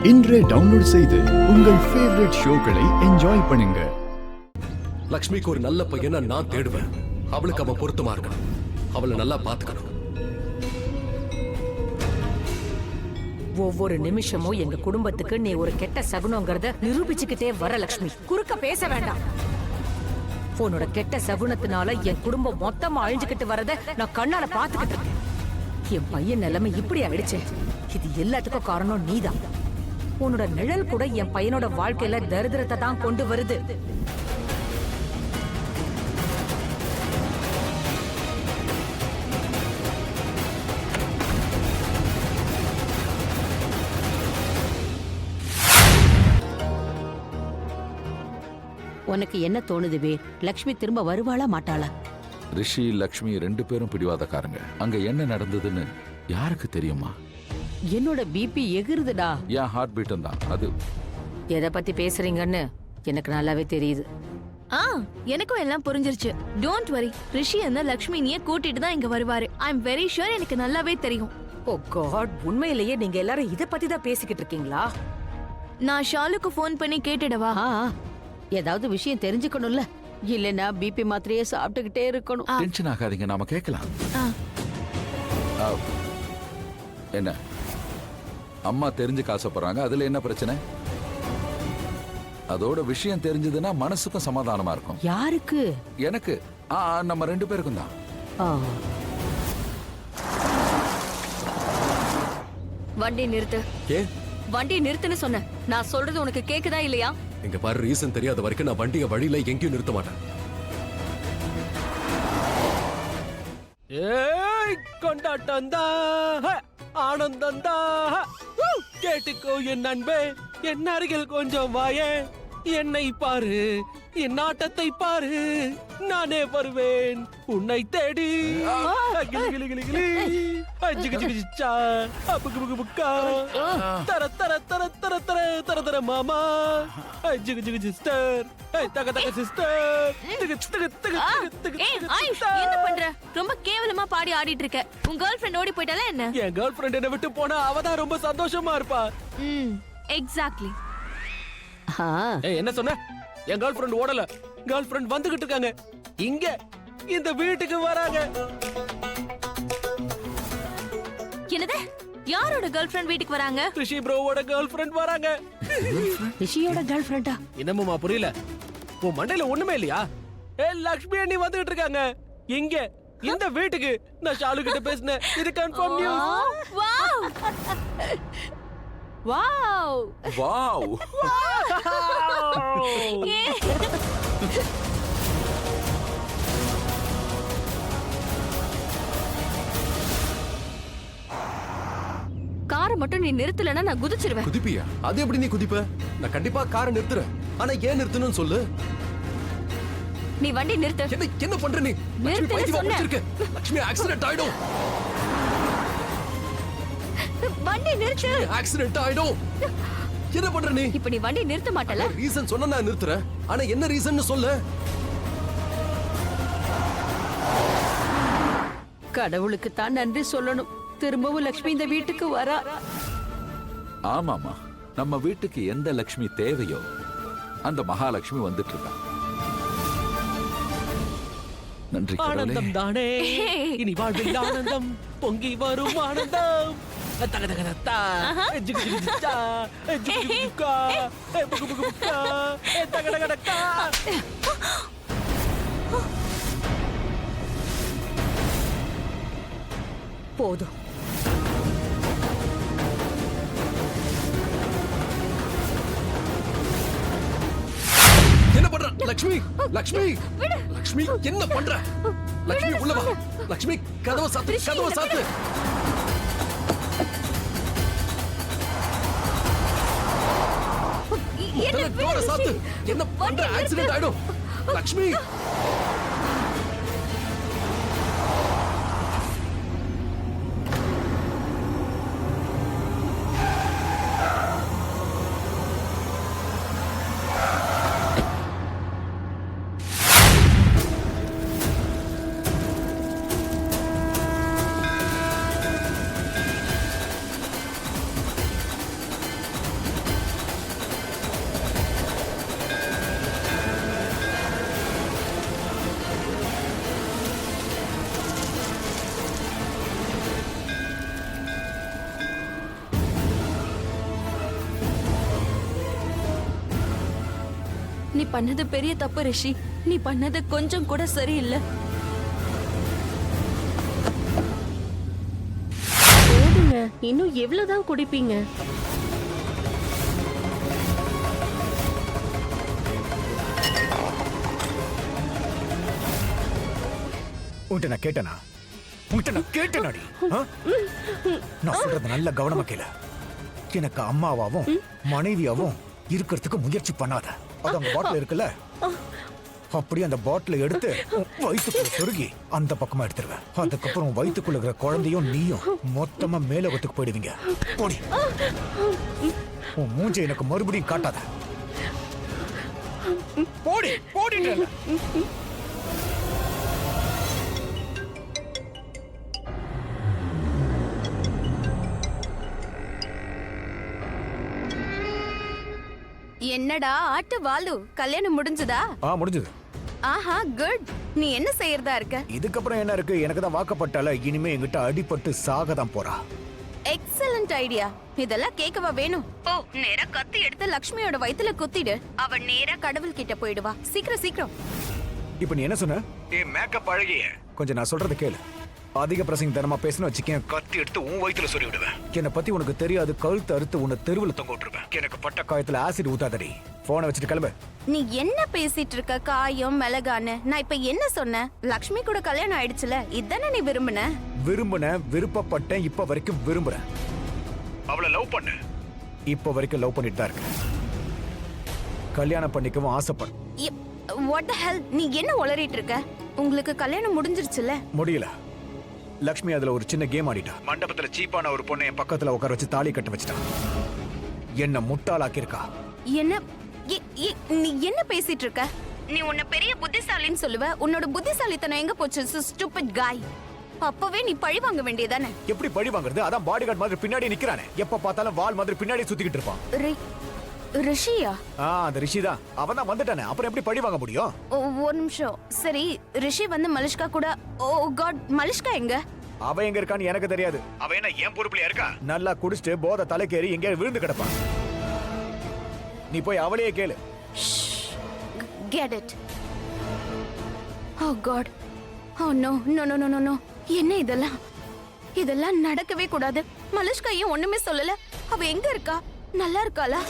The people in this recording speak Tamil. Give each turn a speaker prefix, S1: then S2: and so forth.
S1: இன்றே டவுன்லோட் செய்து உங்கள் ஃபேவரட் ஷோக்களை என்ஜாய் பண்ணுங்க.
S2: லக்ஷ்மிக்கு ஒரு நல்ல பையனை நான் தேடுவேன். அவளுக்கு அவன் பொருத்தமா இருக்கணும். அவளை நல்லா பாத்துக்கணும்.
S3: ஒவ்வொரு நிமிஷமும் எங்க குடும்பத்துக்கு நீ ஒரு கெட்ட சகுனங்கிறத நிரூபிச்சுக்கிட்டே வர லக்ஷ்மி. குறுக்க பேச வேண்டாம். உன்னோட கெட்ட சகுனத்தினால என் குடும்பம் மொத்தமா அழிஞ்சுக்கிட்டு வரத நான் கண்ணால பாத்துக்கிட்டு இருக்கேன். என் பையன் நிலைமை இப்படி ஆயிடுச்சு. இது எல்லாத்துக்கும் காரணம் நீதான். உன்னோட நிழல் கூட என் பையனோட வாழ்க்கையில தரித்திரத்தை தான் கொண்டு வருது.
S4: உனக்கு என்ன தோணுது வே? லக்ஷ்மி திரும்ப வருவாளா மாட்டாளா?
S5: ரிஷி லக்ஷ்மி 2 பேரும் பிடிவாதக்காரங்க. அங்க என்ன நடந்ததுன்னு யாருக்கு தெரியுமா?
S4: என்னோட பிபி எகிருதுடா.
S5: என் ஹார்ட் பீட்டும் தான் அது.
S3: எதை பத்தி பேசுறீங்கன்னு எனக்கு நல்லாவே தெரியுது.
S6: எனக்கும் எல்லாம் புரிஞ்சிருச்சு. Don't worry. ரிஷி என்ன லக்ஷ்மினிய கூட்டிட்டு தான் இங்க வருவாரு. ஐ அம் வெரி ஷூர். எனக்கு நல்லாவே தெரியும்.
S3: ஓ காட், உண்மையிலேயே நீங்க எல்லாரும் இத பத்தி தான் பேசிக்கிட்டு இருக்கீங்களா?
S6: நான் ஷாலுக்கு ஃபோன் பண்ணி கேட்டுடவா?
S4: ஏதாவது விஷயம் தெரிஞ்சுக்கணும்ல. இல்லனா பிபி மாத்திரையே சாப்பிட்டுக்கிட்டே இருக்கணும்.
S5: டென்ஷன் ஆகாதீங்க, நாம கேட்கலாம். என்ன அம்மா தெரிஞ்சுக்க ஆசைப்படுறாங்க, அதுல என்ன பிரச்சனை? அதோட விஷயம் தெரிஞ்சதுன்னா மனசுக்கும் சமாதானமா இருக்கும்.
S4: யாருக்கு?
S5: எனக்கு. நம்ம 2 பேருக்கும் தான்.
S7: வண்டி நிறுத்து.
S2: ஏ
S7: வண்டி நிறுத்துன்னு சொன்ன. நான் சொல்றது உனக்கு கேக்குதா இல்லையா?
S2: இங்க பாரு, ரீசன் தெரியாத வரைக்கும் நான் வண்டிய வழியில எங்கேயும் நிறுத்த மாட்டேன்.
S8: ஏய், கொண்டாட்டம் தான், ஆனந்தம் தான். கேட்டுக்கோ என் நண்பே, என் அருகில் கொஞ்சம் வாயே. என்னை பாரு, என் நாட்டத்தை பாரு, நானே வருவேன் உன்னை தேடி. கிளி கிளி கிளி கிளி, அஜிகு ஜிகு ஜிச்சா, அப்புகு புகு புக்கா, தர தர தர தர தர தர தர மாமா, அஜிகு ஜிகு சிஸ்டர், தக தக சிஸ்டர், தக தக தக தக.
S6: ஏய் ஆயுஷ், என்ன பண்ற? ரொம்ப கேவலமா பாடி ஆடிட்டு இருக்க. உன் கேர்ள் ஃப்ரெண்ட் ஓடி போயிட்டால என்ன?
S8: என் கேர்ள் ஃப்ரெண்ட் என்ன விட்டு போனா அவதான் ரொம்ப சந்தோஷமா இருப்பா.
S6: எக்ஸாக்ட்லி.
S8: ஏய், என்ன சொன்ன? என் கேர்ள் ஃப்ரெண்ட் ஓடல. கேர்ள் ஃப்ரெண்ட் வந்துகிட்டு இருக்காங்க. இங்க இந்த வீட்டுக்கு வராங்க.
S6: என்னது? யாரோட கேர்ள் ஃப்ரெண்ட் வீட்டுக்கு வராங்க?
S8: ரிஷி ப்ரோவோட கேர்ள் ஃப்ரெண்ட் வராங்க.
S4: ரிஷியோட கேர்ள் ஃப்ரெண்டா?
S8: என்னம்மா புரியல? உன் மண்டையில ஒண்ணுமே இல்லையா? லக்ஷ்மி அண்ணி வந்துகிட்டு இருக்காங்க. இங்க இந்த வீட்டுக்கு. நான் ஷாலு கிட்ட பேசினேன். இது கன்ஃபார்ம் நியூஸ்.
S6: Wow
S5: wow.
S7: காரை மட்டும் நீ நிறுத்தலன்னா நான் குதிச்சிருவேன்.
S2: குதிப்பியா? அது எப்படி நீ குதிப்ப? நான் கண்டிப்பா காரை நிறுத்துறேன். ஆனா ஏன் நிறுத்தணும்னு சொல்லு.
S7: நீ வண்டி நிறுத்து.
S2: என்ன பண்ற நீ? லக்ஷ்மி பைத்தியமா பிடிச்சிருக்கு. லக்ஷ்மி ஆக்சிடென்ட் ஆயிடும்.
S7: வண்டி நிறுத்து.
S2: ஆக்சிடென்ட் ஆயிடும். என்ன பண்ற நீ?
S7: இப்ப நீ வண்டி நிறுத்த மாட்டல.
S2: ரீசன் சொன்னா நான் நிறுத்துறேன். ஆனா என்ன ரீசன் சொல்லு.
S4: கடவுளுக்கு தான் நன்றி சொல்லணும். திரும்பவும் லக்ஷ்மி இந்த வீட்டுக்கு வரா.
S5: ஆமாமா, நம்ம வீட்டுக்கு எந்த லக்ஷ்மி தேவையோ அந்த மகாலட்சுமி வந்துட்டு இருக்கா. நன்றி கடவுளே.
S8: ஆனந்தம் தானே இனி வாழ்வில் ஆனந்தம் பொங்கி வரும் ஆனந்தம். தக தக தா, ஜிகு ஜிகு ஜிச்சா, ஜிகு ஜிகு ஜிக்கா, புகு புகு புக்கா, தக தக தக்கா.
S3: போதும்.
S2: என்ன பண்ற லக்ஷ்மி? லக்ஷ்மி, லக்ஷ்மி என்ன பண்ற? லக்ஷ்மி உள்ள வா. லக்ஷ்மி கதவை சாத்து, கதவை சாத்து. டோரை சாத்து. என்ன பண்ற? ஆக்சிடென்ட் ஆயிடும். லக்ஷ்மி
S7: நீ பண்ணது பெரிய தப்பு ரிஷி. நீ பண்ணது கொஞ்சம் கூட சரியில்லை.
S9: போதுங்க, இன்னும் எவ்வளவுதான் குடிப்பீங்க?
S10: உன்கிட்ட நான் கேட்டேனா? உன்கிட்ட நான் கேட்டேனாடி? நான் சொல்றது நல்ல கவனமா கேளு. எனக்கு அம்மாவாவும் மனைவியாவும் இருக்கிறதுக்கு முயற்சி பண்ணாத. அது அந்த பாட்டில் இருக்குல்ல, அப்படியே அந்த பாட்டில எடுத்து வயிற்றுக்குள்ள சொருகி அந்த பக்கமா எடுத்துருவேன். அதுக்கப்புறம் வயிற்றுக்குள்ள இருக்கிற குழந்தையும் நீயும் மொத்தமா மேலோகத்துக்கு போயிடுவீங்க. போடி. உன் மூஞ்சை எனக்கு மறுபடியும் காட்டாத. போடி போடி.
S6: என்னடா ஆட்டு வாலு, கல்யாணம் முடிஞ்சதா?
S10: முடிஞ்சது.
S6: ஆஹா, குட். நீ என்ன செய்யறதா இருக்க?
S10: இதுக்கப்புறம் என்ன இருக்கு? எனக்கு தான் வாக்கப்பட்டால, இனிமே என்கிட்ட அடிபட்டு சாக தான் போறா.
S6: Excellent idea. இதெல்லாம் கேட்கவா வேணும்? ஓ, நேரா கத்தி எடுத்து லக்ஷ்மியோட வயித்துல குத்திடு. அவ நேரா கடவுள் கிட்ட போயிடுவா. சீக்கிரம் சீக்கிரம்.
S10: இப்ப நீ என்ன சொன்ன? மேக்கப் அழகிய கொஞ்சம் நான் சொல்றத கேளு. அதிக பிரசங்க தனமா பேசணும் வச்சுக்கேன், கத்தி எடுத்து உன் வயித்துல சொல்லி விடுவேன். என்னை பத்தி உனக்கு தெரியாது, கழுத்து அறுத்து உன்னை தெருவில் தொங்க விட்டுருவேன். எனக்கு பட்ட காயத்துல ஆசிட் ஊத்தாதடி. போனை வச்சுட்டு கிளம்பு.
S6: நீ என்ன பேசிட்டு இருக்க? காயம் மிளகான்னு. நான் இப்ப என்ன சொன்னேன்? லக்ஷ்மி கூட கல்யாணம் ஆயிடுச்சுல, இதானே நீ விரும்பின?
S10: விருப்பப்பட்டேன், இப்ப வரைக்கும் விரும்புறேன். அவளை லவ் பண்ணு. இப்ப வரைக்கும் லவ் பண்ணிட்டு தான் இருக்கேன். கல்யாணம் பண்ணிக்கவும் ஆசைப்படு.
S6: What the hell? நீ என்ன உளறிட்டு இருக்க? உங்களுக்கு கல்யாணம் முடிஞ்சிருச்சுல?
S10: முடியல. லக்ஷ்மி அதுல ஒரு சின்ன கேம் ஆடிட்டா. மண்டபத்துல சீப்பான ஒரு பொண்ணை என் பக்கத்துல உட்கார வச்சு தாலி கட்ட வச்சுட்டா. என்ன முட்டாளாக்கியிருக்கா.
S6: என்ன நீ என்ன பேசிட்டு இருக்க? நீ உன்னை பெரிய புத்திசாலின்னு சொல்லுவ. உன்னோட புத்திசாலித்தனம் எங்க போச்சு? ஸ்டூபிட் காய். அப்பவே நீ பழி வாங்க வேண்டியதானே?
S10: எப்படி பழி வாங்குறது? அதான் பாடி கார்டு மாதிரி பின்னாடி நிக்கிறானே. எப்ப பார்த்தாலும் வால் மாதிரி பின்னாடி சுத்திக்கிட்டு இருப்பான்.
S6: ரிஷியா?
S10: அந்த ரிஷி தான். அவன் தான் வந்துட்டானே, அப்புறம் எப்படி பழி வாங்க முடியும்?
S6: ஒரு நிமிஷம். சரி, ரிஷி வந்து மலிஷ்கா கூட. ஓ காட், மலிஷ்கா எங்க?
S10: அவ எங்க இருக்கான்னு எனக்கு தெரியாது. அவ என்ன என் பொறுப்புல இருக்கா? நல்லா குடிச்சிட்டு போத தலைக்கேறி எங்கேயாவது விழுந்து கிடப்பான். நீ போய் அவளையே கேளு.
S6: Get it. Oh god. Oh no no no no no. என்ன இதெல்லாம்? இதெல்லாம் நடக்கவே கூடாது. மலிஷ்கா ஏன் ஒண்ணுமே சொல்லல? அவ எங்க இருக்கா? நல்லா இருக்காளா?